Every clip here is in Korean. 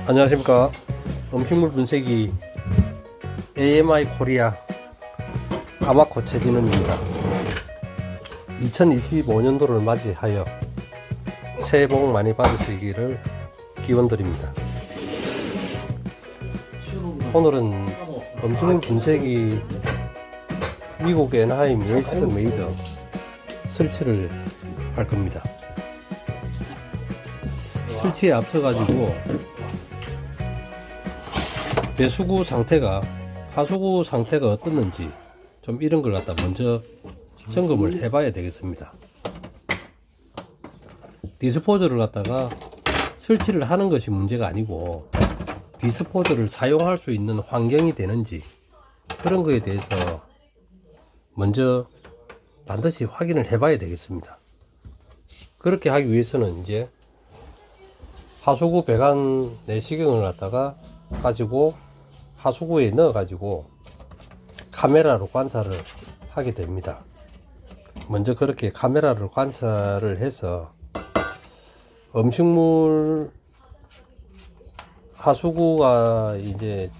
안녕하십니까. 음식물 분쇄기 AMI 코리아 아마코 최진원입니다. 2025년도를 맞이하여 새해 복 많이 받으시기를 기원드립니다. 오늘은 음식물 분쇄기 미국 애나하임 웨이스트 메이드 설치를 할 겁니다. 설치에 앞서 가지고 배수구 상태가 하수구 상태가 어떻는지 좀 이런 걸 갖다 먼저 점검을 해 봐야 되겠습니다. 디스포저를 갖다가 설치를 하는 것이 문제가 아니고 디스포저를 사용할 수 있는 환경이 되는지 그런 거에 대해서 먼저 반드시 확인을 해 봐야 되겠습니다. 그렇게 하기 위해서는 이제 하수구 배관 내시경을 갖다가 가지고 하수구에 넣어 가지고 카메라로 관찰을 하게 됩니다. 먼저 그렇게 카메라를 관찰을 해서 음식물 하수구가 이제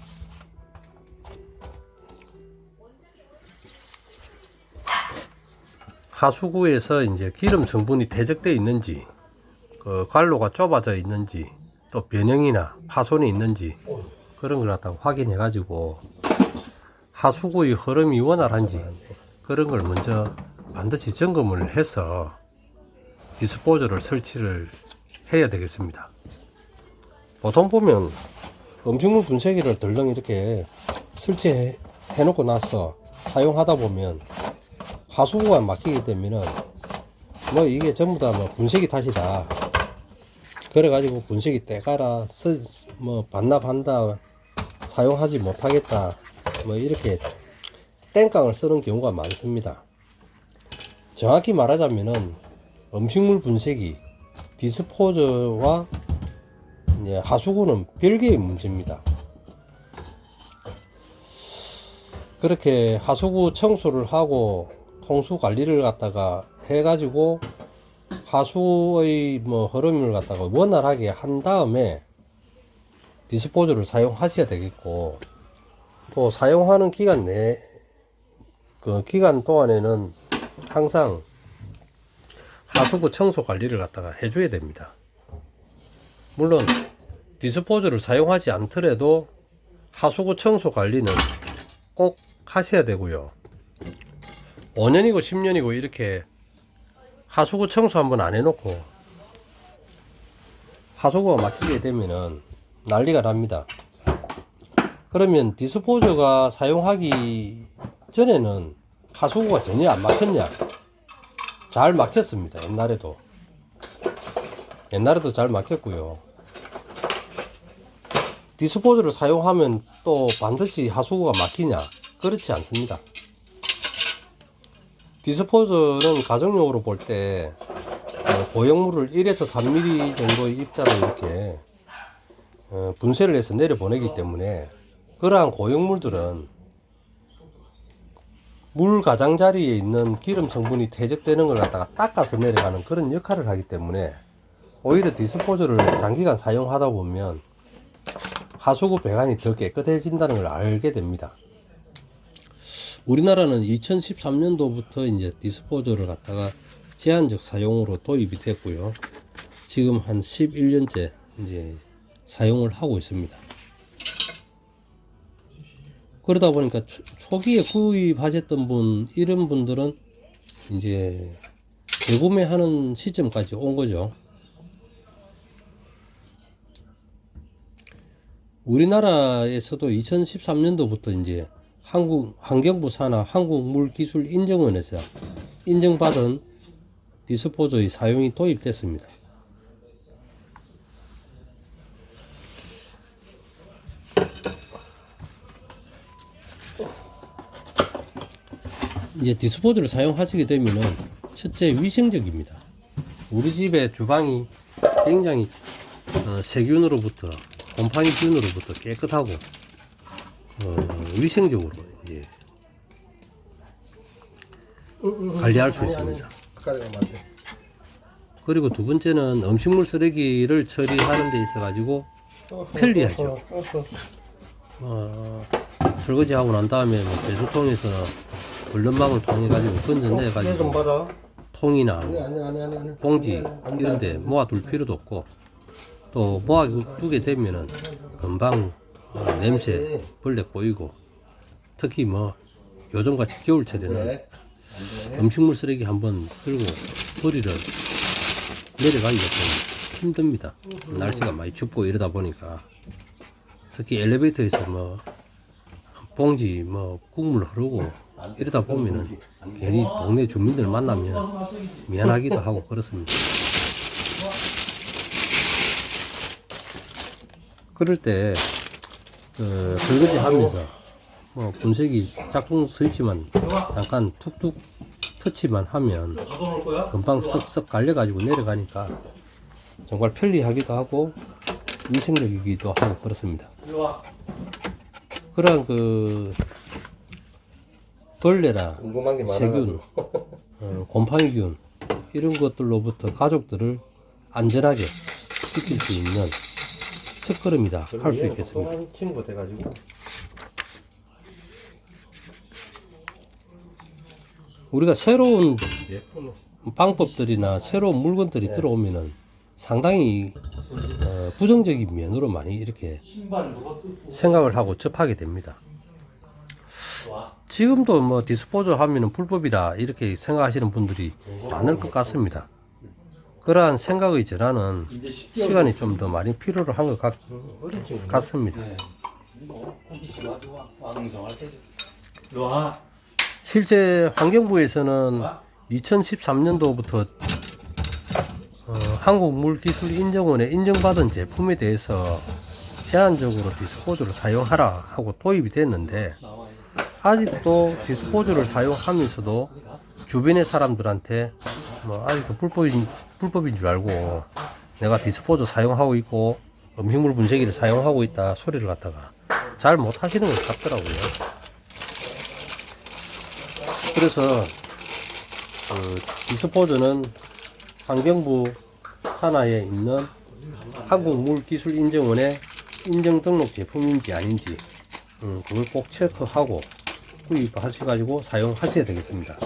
하수구에서 이제 기름 성분이 대적되어 있는지 그 관로가 좁아져 있는지 또 변형이나 파손이 있는지 그런 걸 갖다가 확인해 가지고 하수구의 흐름이 원활한지 그런 걸 먼저 반드시 점검을 해서 디스포저를 설치를 해야 되겠습니다. 보통 보면 음식물 분쇄기를 덜렁 이렇게 설치해 놓고 나서 사용하다 보면 하수구가 막히게 되면은 뭐 이게 전부 다 뭐 분쇄기 탓이다, 그래 가지고 분쇄기 떼가라, 뭐 반납한다, 사용하지 못하겠다, 뭐 이렇게 땡깡을 쓰는 경우가 많습니다. 정확히 말하자면은 음식물 분쇄기 디스포저와 이제 하수구는 별개의 문제입니다. 그렇게 하수구 청소를 하고 통수 관리를 갖다가 해 가지고 하수의 뭐 흐름을 갖다가 원활하게 한 다음에 디스포저를 사용하셔야 되겠고, 또 사용하는 기간 그 기간 동안에는 항상 하수구 청소 관리를 갖다가 해줘야 됩니다. 물론 디스포저를 사용하지 않더라도 하수구 청소 관리는 꼭 하셔야 되고요. 5년이고 10년이고 이렇게 하수구 청소 한번 안 해놓고 하수구가 막히게 되면은 난리가 납니다. 그러면 디스포저가 사용하기 전에는 하수구가 전혀 안 막혔냐? 잘 막혔습니다. 옛날에도 잘 막혔고요. 디스포저를 사용하면 또 반드시 하수구가 막히냐? 그렇지 않습니다. 디스포저는 가정용으로 볼 때 고형물을 1에서 3mm 정도의 입자로 이렇게 분쇄를 해서 내려보내기 때문에 그러한 고형물들은 물 가장자리에 있는 기름 성분이 퇴적되는 걸 갖다가 닦아서 내려가는 그런 역할을 하기 때문에 오히려 디스포저를 장기간 사용하다 보면 하수구 배관이 더 깨끗해진다는 걸 알게 됩니다. 우리나라는 2013년도부터 이제 디스포저를 갖다가 제한적 사용으로 도입이 됐고요. 지금 한 11년째 이제 사용을 하고 있습니다. 그러다 보니까 초기에 구입하셨던 이런 분들은 이제 재구매하는 시점까지 온 거죠. 우리나라에서도 2013년도부터 이제 환경부 산하 한국물기술인정원에서 인정받은 디스포저의 사용이 도입됐습니다. 이제 디스포저를 사용하시게 되면은 첫째 위생적입니다. 우리 집의 주방이 굉장히 세균으로부터 곰팡이균으로부터 깨끗하고 위생적으로 이제 관리할 수 있습니다. 그리고 두 번째는 음식물 쓰레기를 처리하는 데 있어 가지고 편리하죠. 설거지하고 난 다음에 뭐 배수통에서 물른방울 통해 가지고 건져내 가지고 통이나 봉지 이런데 모아둘 필요도 없고, 또 모아두게 되면은 금방 냄새 벌레 보이고, 특히 뭐 요즘같이 겨울철에는 음식물 쓰레기 한번 들고 버리러 내려가기가 좀 힘듭니다. 날씨가 많이 춥고 이러다 보니까. 특히 엘리베이터에서 뭐 봉지 뭐 국물 흐르고 이러다 보면은 괜히 동네 주민들 만나면 미안하기도 하고 그렇습니다. 그럴 때 설거지 하면서 뭐 분쇄기 짝퉁 스위치만 잠깐 툭툭 터치만 하면 금방 쓱쓱 갈려가지고 내려가니까 정말 편리하기도 하고 위생적이기도 하고 그렇습니다. 그러한 벌레나 세균, 곰팡이균 이런 것들로부터 가족들을 안전하게 지킬 수 있는 첫걸음이다 할 수 있겠습니다. 친구 돼가지고 우리가 새로운 방법들이나 새로운 물건들이 들어오면은 상당히 부정적인 면으로 많이 이렇게 생각을 하고 접하게 됩니다. 지금도 뭐 디스포저 하면은 불법이라 이렇게 생각하시는 분들이 많을 것 같습니다. 그러한 생각의 전환은 시간이 좀 더 많이 필요로 한 것 같습니다. 실제 환경부에서는 2013년도부터 한국물기술인정원에 인정받은 제품에 대해서 제한적으로 디스포저를 사용하라 하고 도입이 됐는데, 아직도 디스포저를 사용하면서도 주변의 사람들한테 뭐 아직도 불법인 줄 알고 내가 디스포저 사용하고 있고 음식물 분쇄기를 사용하고 있다 소리를 갖다가 잘 못하시는 것 같더라고요. 그래서 디스포저는 환경부 산하에 있는 한국물기술인정원의 인정 등록 제품인지 아닌지 그걸 꼭 체크하고 구입하셔가지고 사용하셔야 되겠습니다.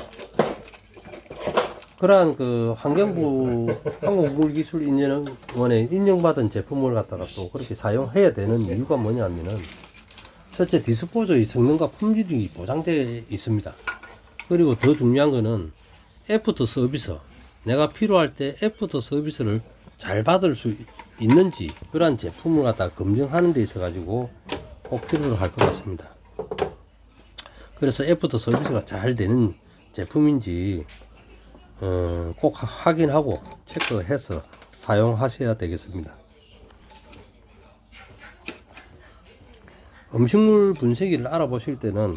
그러한 환경부 한국물기술인정원에 인정받은 제품을 갖다가 또 그렇게 사용해야 되는 이유가 뭐냐면은, 첫째 디스포저의 성능과 품질이 보장되어 있습니다. 그리고 더 중요한 거는 애프터 서비스, 내가 필요할 때 애프터 서비스를 잘 받을 수 있는지 그러한 제품을 갖다가 검증하는 데 있어 가지고 꼭 필요로 할 것 같습니다. 그래서 애프터 서비스가 잘 되는 제품인지 꼭 확인하고 체크해서 사용하셔야 되겠습니다. 음식물 분쇄기를 알아보실 때는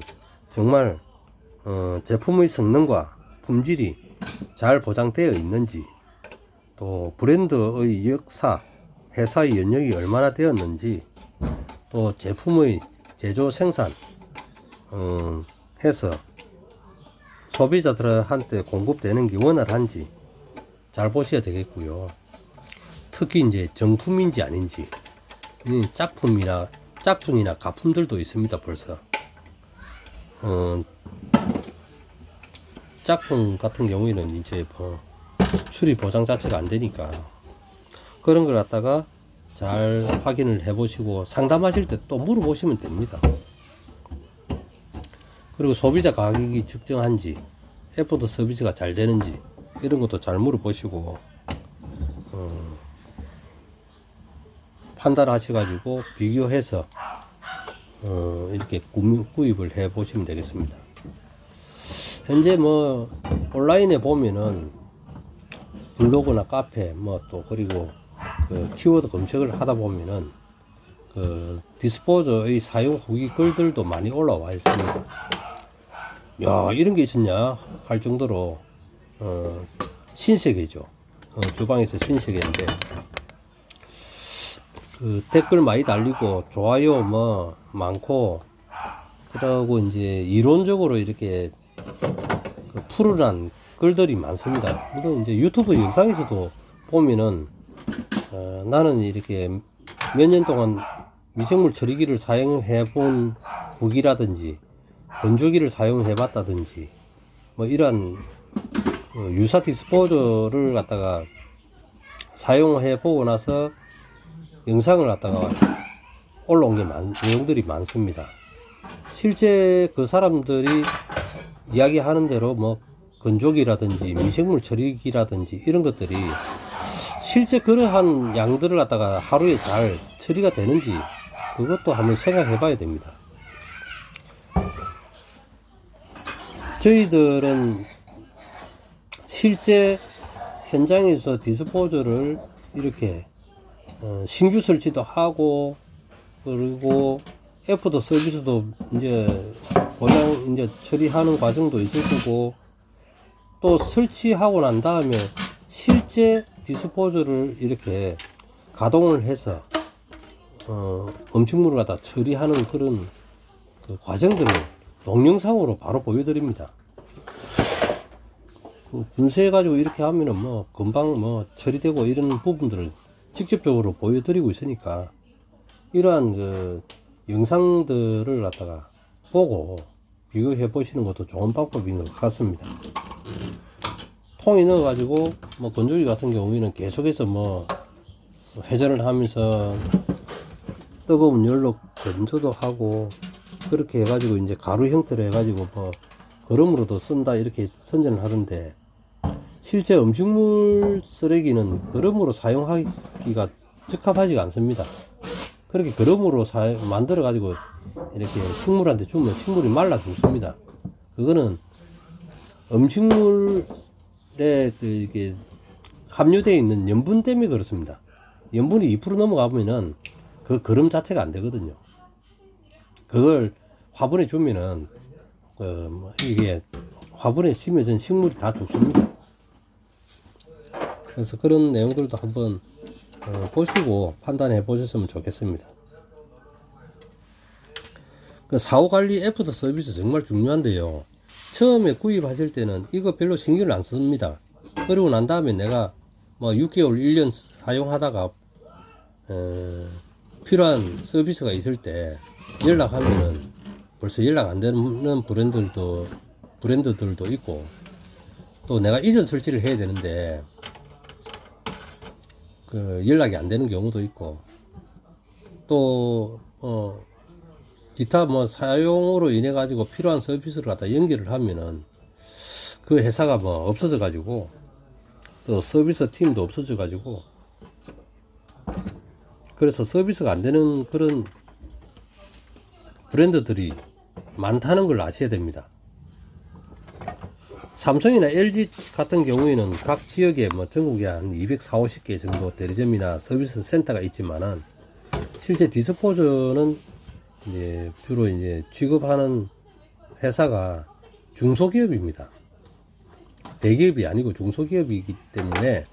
정말 제품의 성능과 품질이 잘 보장되어 있는지, 또 브랜드의 역사, 회사의 연령이 얼마나 되었는지, 또 제품의 제조 생산 해서 소비자들한테 공급되는 게 원활한지 잘 보셔야 되겠고요. 특히 이제 정품인지 아닌지, 짝퉁이나 가품들도 있습니다. 벌써 짝퉁 같은 경우에는 이제 수리 보장 자체가 안 되니까 그런 걸 갖다가 잘 확인을 해 보시고 상담하실 때 또 물어보시면 됩니다. 그리고 소비자 가격이 적정한지, 애프터 서비스가 잘 되는지 이런 것도 잘 물어보시고 판단하셔가지고 비교해서 이렇게 구입을 해 보시면 되겠습니다. 현재 뭐 온라인에 보면은 블로그나 카페 또 그리고 키워드 검색을 하다 보면은 디스포저의 사용 후기 글들도 많이 올라와 있습니다. 야, 이런 게 있었냐 할 정도로 신세계죠. 주방에서 신세계인데 댓글 많이 달리고 좋아요 많고, 그러고 이제 이론적으로 이렇게 푸르란 글들이 많습니다. 물론 이제 유튜브 영상에서도 보면은 나는 이렇게 몇 년 동안 미생물 처리기를 사용해 본 후기라든지 건조기를 사용해 봤다든지 뭐 이러한 유사 디스포저를 갖다가 사용해 보고 나서 영상을 갖다가 올라온 게 내용들이 많습니다. 실제 그 사람들이 이야기하는 대로 뭐 건조기라든지 미생물 처리기라든지 이런 것들이 실제 그러한 양들을 갖다가 하루에 잘 처리가 되는지 그것도 한번 생각해 봐야 됩니다. 저희들은 실제 현장에서 디스포저를 이렇게 신규 설치도 하고 그리고 애프터 서비스도 이제 고장 이제 처리하는 과정도 있을 거고 또 설치하고 난 다음에 실제 디스포저를 이렇게 가동을 해서 음식물을 갖다 처리하는 그런 그 과정들을 동영상으로 바로 보여드립니다. 분쇄해가지고 이렇게 하면은 뭐 금방 뭐 처리되고 이런 부분들을 직접적으로 보여드리고 있으니까 이러한 그 영상들을 갖다가 보고 비교해 보시는 것도 좋은 방법인 것 같습니다. 통에 넣어 가지고 뭐 건조기 같은 경우에는 계속해서 뭐 회전을 하면서 뜨거운 열로 건조도 하고 그렇게 해가지고 이제 가루 형태로 해가지고 뭐 거름으로도 쓴다 이렇게 선전을 하던데 실제 음식물 쓰레기는 거름으로 사용하기가 적합하지가 않습니다. 그렇게 거름으로 만들어 가지고 이렇게 식물한테 주면 식물이 말라 죽습니다. 그거는 음식물에 이게 함유되어 있는 염분 때문에 그렇습니다. 염분이 2% 넘어가면은 그 거름 자체가 안 되거든요. 그걸 화분에 주면은 이게 화분에 심어진 식물이 다 죽습니다. 그래서 그런 내용들도 한번 보시고 판단해 보셨으면 좋겠습니다. 그 사후관리 애프터 서비스 정말 중요한데요. 처음에 구입하실 때는 이거 별로 신경을 안 씁니다. 그러고 난 다음에 내가 뭐 6개월, 1년 사용하다가 필요한 서비스가 있을 때 연락하면은 벌써 연락 안 되는 브랜드들도 있고 또 내가 이전 설치를 해야 되는데 그 연락이 안 되는 경우도 있고 또 기타 뭐 사용으로 인해 가지고 필요한 서비스를 갖다 연결을 하면은 그 회사가 뭐 없어져 가지고 또 서비스 팀도 없어져 가지고 그래서 서비스가 안 되는 그런 브랜드들이 많다는 걸 아셔야 됩니다. 삼성이나 LG 같은 경우에는 각 지역에 뭐 전국에 한 240, 50개 정도 대리점이나 서비스 센터가 있지만은 실제 디스포저는 이제 주로 이제 취급하는 회사가 중소기업입니다. 대기업이 아니고 중소기업이기 때문에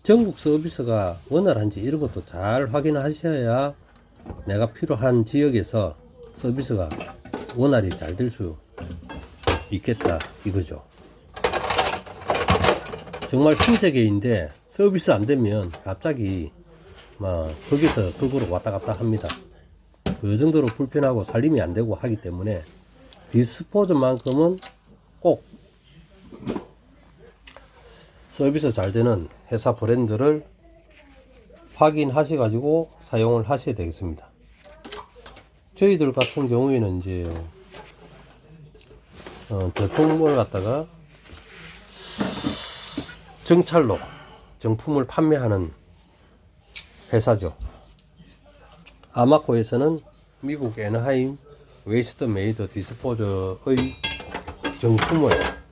전국 서비스가 원활한지 이런 것도 잘 확인하셔야 내가 필요한 지역에서 서비스가 원활히 잘 될 수 있겠다 이거죠. 정말 신세계인데 서비스 안 되면 갑자기 막 거기서 거기로 왔다 갔다 합니다. 그 정도로 불편하고 살림이 안 되고 하기 때문에 디스포저만큼은 꼭 서비스 잘 되는 회사 브랜드를 확인하셔 가지고 사용을 하셔야 되겠습니다. 저희들 같은 경우에는 이제 제품을 갖다가 정찰로 정품을 판매하는 회사죠. 아마코에서는 미국 애너하임 웨이스트 메이드 디스포저의 정품을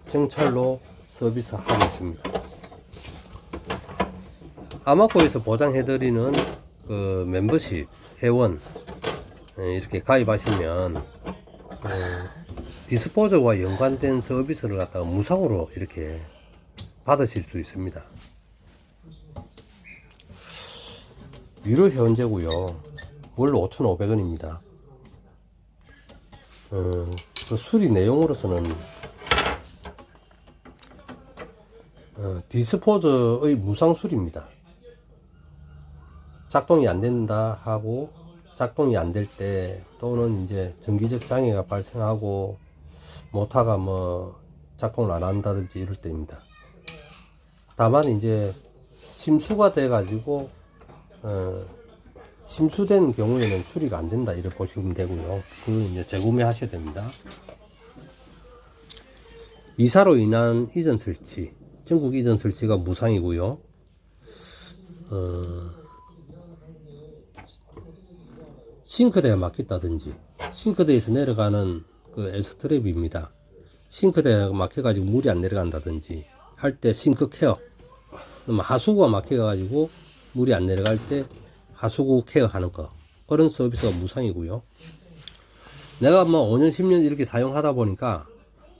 정찰로 서비스하고 있습니다. 아마코에서 보장해드리는 그 멤버십 회원 이렇게 가입하시면 디스포저와 연관된 서비스를 갖다가 무상으로 이렇게 받으실 수 있습니다. 유료 회원제고요. 원로 5,500원입니다. 그 수리 내용으로서는 디스포저의 무상 수리입니다. 작동이 안 된다 하고 작동이 안 될 때 또는 이제 전기적 장애가 발생하고 모터가 뭐 작동을 안 한다든지 이럴 때입니다. 다만 이제 침수가 돼 가지고 침수된 경우에는 수리가 안 된다 이렇게 보시면 되고요. 그건 이제 재구매 하셔야 됩니다. 이사로 인한 이전 설치, 전국 이전 설치가 무상이고요. 싱크대가 막혔다든지 싱크대에서 내려가는 그 S트랩입니다. 싱크대가 막혀가지고 물이 안 내려간다든지 할 때 싱크 케어, 하수구가 막혀가지고 물이 안 내려갈 때 하수구 케어 하는 거, 그런 서비스가 무상이고요. 내가 뭐 5년 10년 이렇게 사용하다 보니까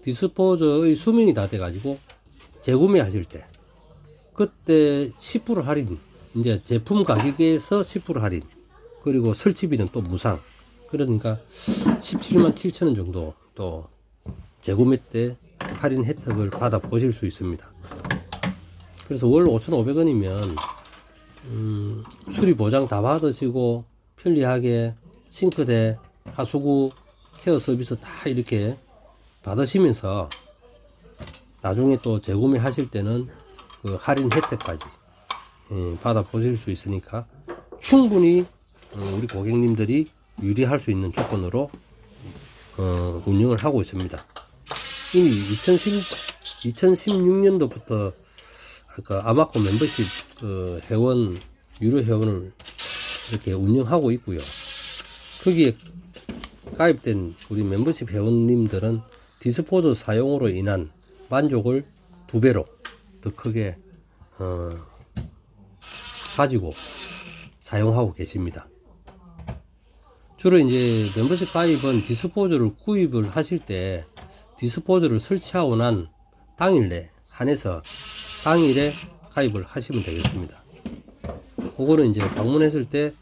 디스포저의 수명이 다 돼가지고 재구매 하실 때 그때 10% 할인, 이제 제품 가격에서 10% 할인, 그리고 설치비는 또 무상, 그러니까 17만 7천 원 정도 또 재구매 때 할인 혜택을 받아 보실 수 있습니다. 그래서 월 5,500원이면 수리 보장 다 받으시고 편리하게 싱크대, 하수구 케어 서비스 다 이렇게 받으시면서 나중에 또 재구매 하실 때는 그 할인 혜택까지 받아 보실 수 있으니까 충분히 우리 고객님들이 유리할 수 있는 조건으로 운영을 하고 있습니다. 이미 2016년도부터 아마코 멤버십 회원, 유료 회원을 이렇게 운영하고 있고요. 거기에 가입된 우리 멤버십 회원님들은 디스포저 사용으로 인한 만족을 2배로 더 크게 가지고 사용하고 계십니다. 주로 이제 멤버십 가입은 디스포저를 구입을 하실 때 디스포저를 설치하고 난 당일 내 한해서 당일에 가입을 하시면 되겠습니다. 그거는 이제 방문했을 때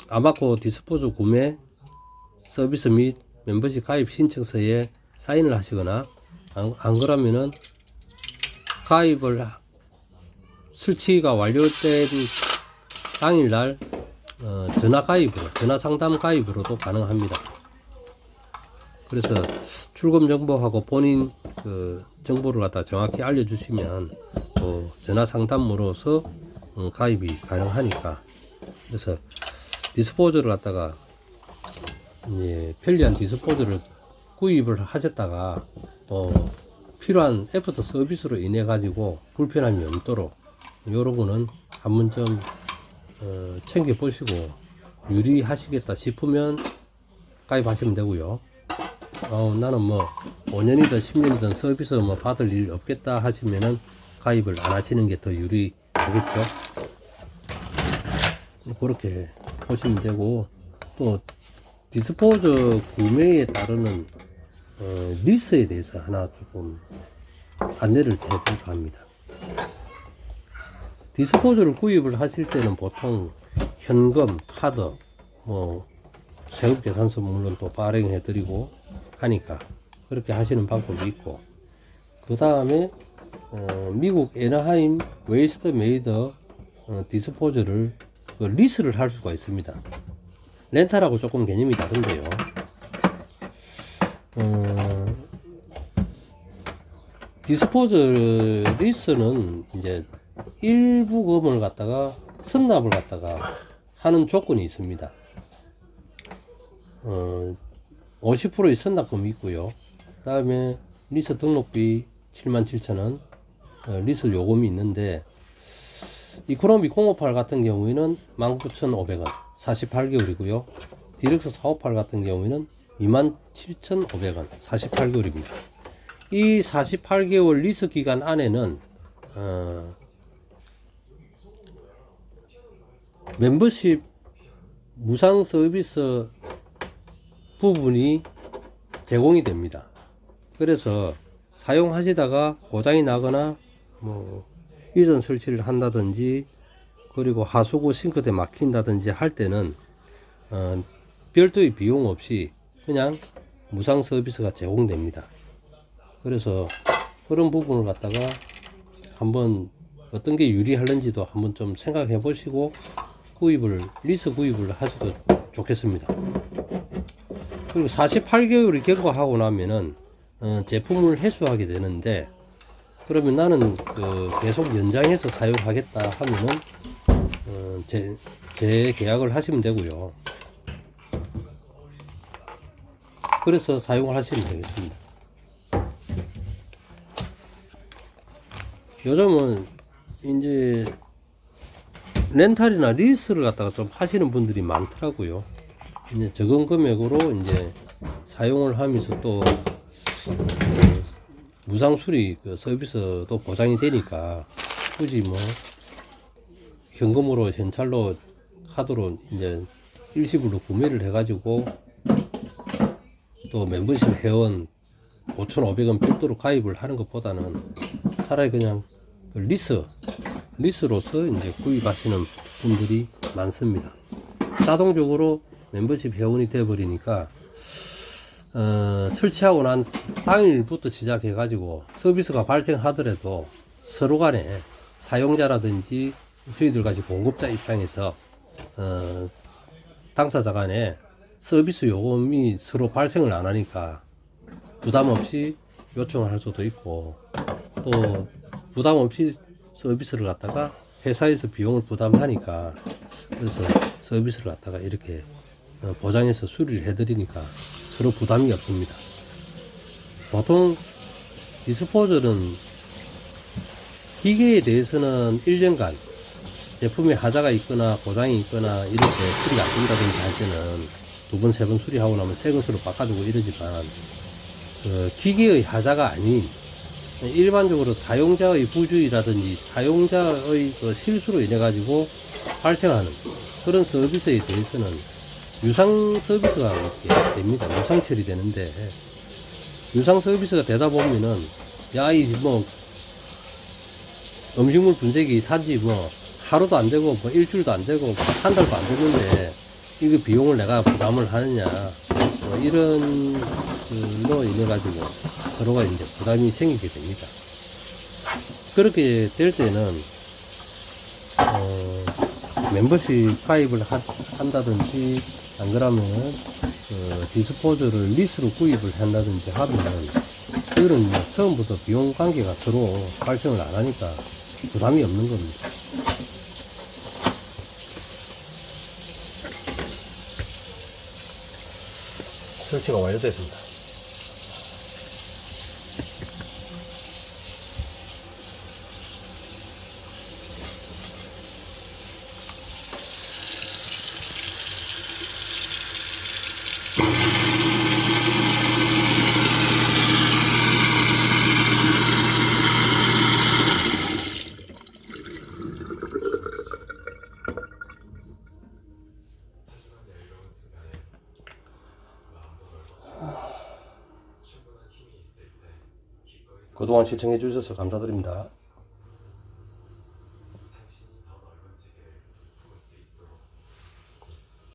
아마코 디스포저 구매 서비스 및 멤버십 가입 신청서에 사인을 하시거나 안 그러면은 가입을 설치가 완료된 당일날 전화 가입으로, 전화 상담 가입으로도 가능합니다. 그래서 출금 정보하고 본인 그 정보를 갖다 정확히 알려주시면 또 전화 상담으로서 가입이 가능하니까, 그래서 디스포저를 갖다가 이제 편리한 디스포저를 구입을 하셨다가 또 필요한 애프터 서비스로 인해 가지고 불편함이 없도록 요런 거는 한번 좀 챙겨 보시고 유리하시겠다 싶으면 가입하시면 되고요. 나는 뭐 5년이든 10년이든 서비스 뭐 받을 일 없겠다 하시면은 가입을 안 하시는 게 더 유리하겠죠. 그렇게 보시면 되고, 또 디스포저 구매에 따르는 리스에 대해서 하나 조금 안내를 해드릴까 합니다. 디스포저를 구입을 하실 때는 보통 현금, 카드, 뭐 세금 계산서 물론 또 발행해 드리고 하니까 그렇게 하시는 방법이 있고, 그 다음에 미국 애나하임 웨이스트 메이더 디스포저를 리스를 할 수가 있습니다. 렌탈하고 조금 개념이 다른데요. 디스포저 리스는 이제 일부금을 갖다가 선납을 갖다가 하는 조건이 있습니다. 50%의 선납금이 있고요. 그 다음에 리스 등록비 77,000원 리스 요금이 있는데, 이코노미 058 같은 경우에는 19,500원 48개월이고요. 디럭스 458 같은 경우에는 27,500원 48개월입니다. 이 48개월 리스 기간 안에는 멤버십 무상 서비스 부분이 제공이 됩니다. 그래서 사용하시다가 고장이 나거나 뭐 이전 설치를 한다든지, 그리고 하수구 싱크대 막힌다든지 할 때는 별도의 비용 없이 그냥 무상 서비스가 제공됩니다. 그래서 그런 부분을 갖다가 한번 어떤 게 유리할는지도 한번 좀 생각해 보시고 리스 구입을 하셔도 좋겠습니다. 그리고 48개월이 경과하고 나면은 제품을 회수하게 되는데, 그러면 나는 계속 연장해서 사용하겠다 하면은 재계약을 하시면 되고요. 그래서 사용을 하시면 되겠습니다. 요즘은 이제 렌탈이나 리스를 갖다가 좀 하시는 분들이 많더라고요. 이제 적은 금액으로 이제 사용을 하면서 또 무상 수리 서비스도 보장이 되니까 굳이 뭐 현금으로 현찰로 카드로 이제 일시불로 구매를 해가지고 또 멤버십 회원 5,500원 별도로 가입을 하는 것보다는 차라리 그냥 리스로서 이제 구입하시는 분들이 많습니다. 자동적으로 멤버십 회원이 되어버리니까 설치하고 난 당일부터 시작해 가지고 서비스가 발생하더라도 서로 간에 사용자라든지 저희들 같이 공급자 입장에서 당사자 간에 서비스 요금이 서로 발생을 안 하니까 부담 없이 요청을 할 수도 있고, 또 부담 없이 서비스를 갖다가 회사에서 비용을 부담하니까, 그래서 서비스를 갖다가 이렇게 보장해서 수리를 해드리니까 서로 부담이 없습니다. 보통 디스포저는 기계에 대해서는 1년간 제품에 하자가 있거나 고장이 있거나 이렇게 수리가 안 된다든지 할 때는 2번, 3번 수리하고 나면 새 것으로 바꿔주고 이러지만, 기계의 하자가 아닌 일반적으로 사용자의 부주의라든지 사용자의 실수로 인해 가지고 발생하는 그런 서비스에 대해서는 유상 서비스가 이렇게 됩니다. 유상 처리되는데, 유상 서비스가 되다 보면은 이 뭐 음식물 분쇄기 산지 뭐 하루도 안 되고 뭐 일주일도 안 되고 한 달도 안 됐는데 이거 비용을 내가 부담을 하느냐, 뭐 이런 걸로 인해 가지고 서로가 이제 부담이 생기게 됩니다. 그렇게 될 때는 멤버십 가입을 한다든지 안 그러면은 디스포저를 리스로 구입을 한다든지 하면은 그거는 처음부터 비용 관계가 서로 발생을 안 하니까 부담이 없는 겁니다. 설치가 완료됐습니다. 그동안 시청해 주셔서 감사드립니다.